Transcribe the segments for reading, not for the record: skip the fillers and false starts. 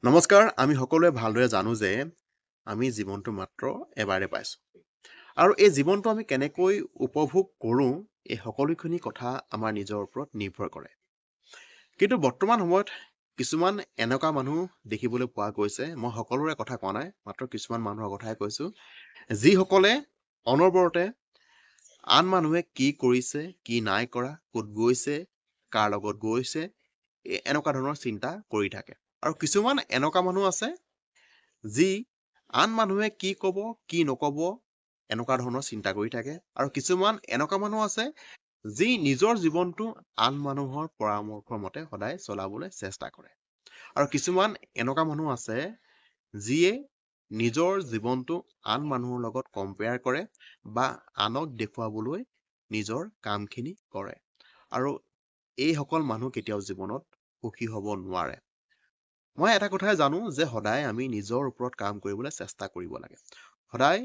নমস্কাৰ, আমি সকলোৱে ভালদৰে জানো যে আমি জীৱনটো মাত্ৰ এবাৰে পাইছোঁ। আৰু এই জীৱনটো আমি কেনেকৈ উপভোগ কৰোঁ, এই সকলোখিনি কথা আমাৰ নিজৰ ওপৰত নিৰ্ভৰ কৰে। কিন্তু বৰ্তমান সময়ত কিছুমান এনেকুৱা মানুহ দেখিবলৈ পোৱা গৈছে, মই সকলোৰে কথা কোৱা নাই, মাত্ৰ কিছুমান মানুহৰ কথাই কৈছোঁ, যিসকলে অনবৰতে আন মানুহে কি কৰিছে, কি নাই কৰা, ক'ত গৈছে, কাৰ লগত গৈছে, এনেকুৱা ধৰণৰ চিন্তা কৰি থাকে। আৰু কিছুমান এনেকুৱা মানুহ আছে যি আন মানুহে কি ক'ব কি নক'ব এনেকুৱা ধৰণৰ চিন্তা কৰি থাকে। আৰু কিছুমান এনেকুৱা মানুহ আছে যি নিজৰ জীৱনটো আন মানুহৰ পৰামৰ্শ মতে সদায় চলাবলৈ চেষ্টা কৰে। আৰু কিছুমান এনেকুৱা মানুহ আছে যিয়ে নিজৰ জীৱনটো আন মানুহৰ লগত কম্পেয়াৰ কৰে বা আনক দেখুৱাবলৈ নিজৰ কামখিনি কৰে। আৰু এইসকল মানুহ কেতিয়াও জীৱনত সুখী হ'ব নোৱাৰে। মই এটা কথাই জানো যে সদায় আমি নিজৰ ওপৰত কাম কৰিবলৈ চেষ্টা কৰিব লাগে। সদায়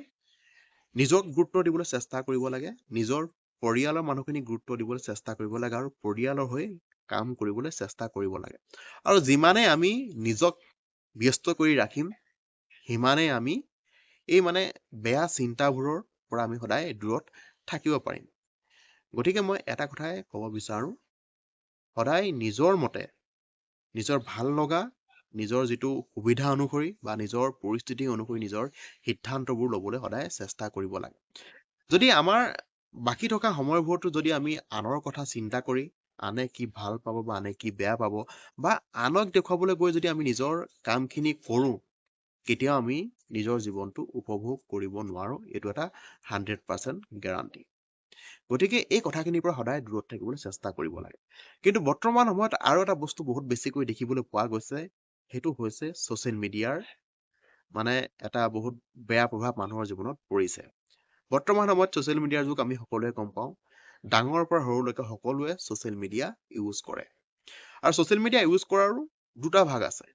নিজক গুৰুত্ব দিবলৈ চেষ্টা কৰিব লাগে, নিজৰ পৰিয়ালৰ মানুহখিনিক গুৰুত্ব দিবলৈ চেষ্টা কৰিব লাগে আৰু পৰিয়ালৰ হৈ কাম কৰিবলৈ চেষ্টা কৰিব লাগে। আৰু যিমানে আমি নিজক ব্যস্ত কৰি ৰাখিম, সিমানেই আমি এই বেয়া চিন্তাবোৰৰ পৰা আমি সদায় দূৰত থাকিব পাৰিম। গতিকে মই এটা কথাই ক'ব বিচাৰো, সদায় নিজৰ মতে নিজৰ ভাল লগা নিজৰ যিটো সুবিধা অনুসৰি বা নিজৰ পৰিস্থিতি অনুসৰি নিজৰ সিদ্ধান্তবোৰ ল'বলৈ সদায় চেষ্টা কৰিব লাগে। যদি আমাৰ বাকী থকা সময়বোৰতো যদি আমি আনৰ কথা চিন্তা কৰি আনে কি ভাল পাব বা আনে কি বেয়া পাব বা আনক দেখুৱাবলৈ গৈ যদি আমি নিজৰ কামখিনি কৰোঁ, কেতিয়াও আমি নিজৰ জীৱনটো উপভোগ কৰিব নোৱাৰো। এইটো এটা 100% গেৰাণ্টি। গতিকে এই কথাখিনিৰ পৰা সদায় দূৰত থাকিবলৈ চেষ্টা কৰিব লাগে। কিন্তু বৰ্তমান সময়ত আৰু এটা বস্তু বহুত বেছিকৈ দেখিবলৈ পোৱা গৈছে, সেইটো হৈছে ছচিয়েল মিডিয়াৰ এটা বহুত বেয়া প্ৰভাৱ মানুহৰ জীৱনত পৰিছে। বৰ্তমান সময়ত ছচিয়েল মিডিয়াৰ যুগ, আমি সকলোৱে গম পাওঁ। ডাঙৰৰ পৰা সৰুলৈকে সকলোৱে ছচিয়েল মিডিয়া ইউজ কৰে। আৰু ছচিয়েল মিডিয়া ইউজ কৰাৰো দুটা ভাগ আছে।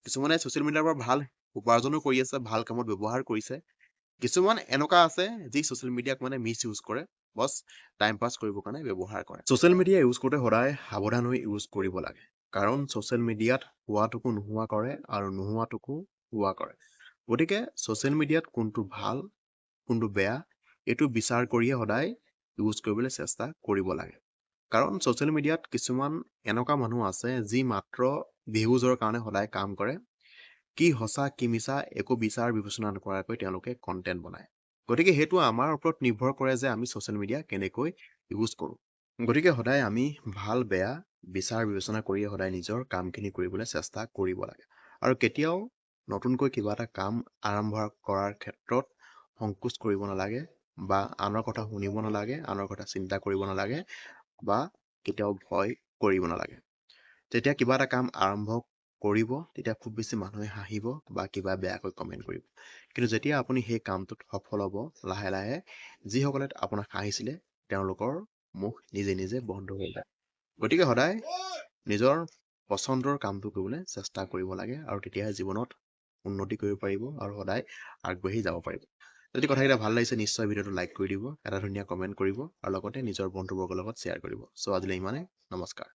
কিছুমানে ছচিয়েল মিডিয়াৰ পৰা ভাল উপাৰ্জনো কৰি আছে, ভাল কামত ব্যৱহাৰ কৰিছে। কিছুমান এনেকুৱা আছে যি ছচিয়েল মিডিয়াক মিছ ইউজ কৰে, বছ টাইম পাছ কৰিবৰ কাৰণে ব্যৱহাৰ কৰে। ছচিয়েল মিডিয়া ইউজ কৰোঁতে সদায় সাৱধান হৈ ইউজ কৰিব লাগে, কাৰণ ছচিয়েল মিডিয়াত হোৱাটোকো নোহোৱা কৰে আৰু নোহোৱাটোকো হোৱা কৰে। গতিকে ছচিয়েল মিডিয়াত কোনটো ভাল কোনটো বেয়া এইটো বিচাৰ কৰিয়ে সদায় ইউজ কৰিবলৈ চেষ্টা কৰিব লাগে। কাৰণ ছচিয়েল মিডিয়াত কিছুমান এনেকুৱা মানুহ আছে যি মাত্ৰ ভিউজৰ কাৰণে সদায় কাম কৰে। কি সঁচা কি মিছা একো বিচাৰ বিবেচনা নকৰাকৈ তেওঁলোকে কন্টেন্ট বনায়। গতিকে সেইটো আমাৰ ওপৰত নিৰ্ভৰ কৰে যে আমি ছচিয়েল মিডিয়া কেনেকৈ ইউজ কৰোঁ। গতিকে সদায় আমি ভাল বেয়া বিচাৰ বিবেচনা কৰি সদায় নিজৰ কামখিনি কৰিবলৈ চেষ্টা কৰিব লাগে। আৰু কেতিয়াও নতুনকৈ কিবা এটা কাম আৰম্ভ কৰাৰ ক্ষেত্ৰত সংকোচ কৰিব নালাগে বা আনৰ কথা শুনিব নালাগে, আনৰ কথা চিন্তা কৰিব নালাগে বা কেতিয়াও ভয় কৰিব নালাগে। যেতিয়া কিবা এটা কাম আৰম্ভ কৰিব, তেতিয়া খুব বেছি মানুহে হাঁহিব বা কিবা বেয়াকৈ কমেন্ট কৰিব। কিন্তু যেতিয়া আপুনি সেই কামটোত সফল হ'ব, লাহে লাহে যিসকলে আপোনাক হাঁহিছিলে তেওঁলোকৰ মুখ নিজে নিজে বন্ধ হৈ যায়। গতিকে সদায় নিজৰ পচন্দৰ কামটো কৰিবলৈ চেষ্টা কৰিব লাগে, আৰু তেতিয়াহে জীৱনত উন্নতি কৰিব পাৰিব আৰু সদায় আগবাঢ়ি যাব পাৰিব। যদি কথাকেইটা ভাল লাগিছে, নিশ্চয় ভিডিঅ'টো লাইক কৰি দিব, এটা ধুনীয়া কমেন্ট কৰিব আৰু লগতে নিজৰ বন্ধুবৰ্গৰ লগত শ্বেয়াৰ কৰিব। চ' আজিলৈ ইমানেই। নমস্কাৰ।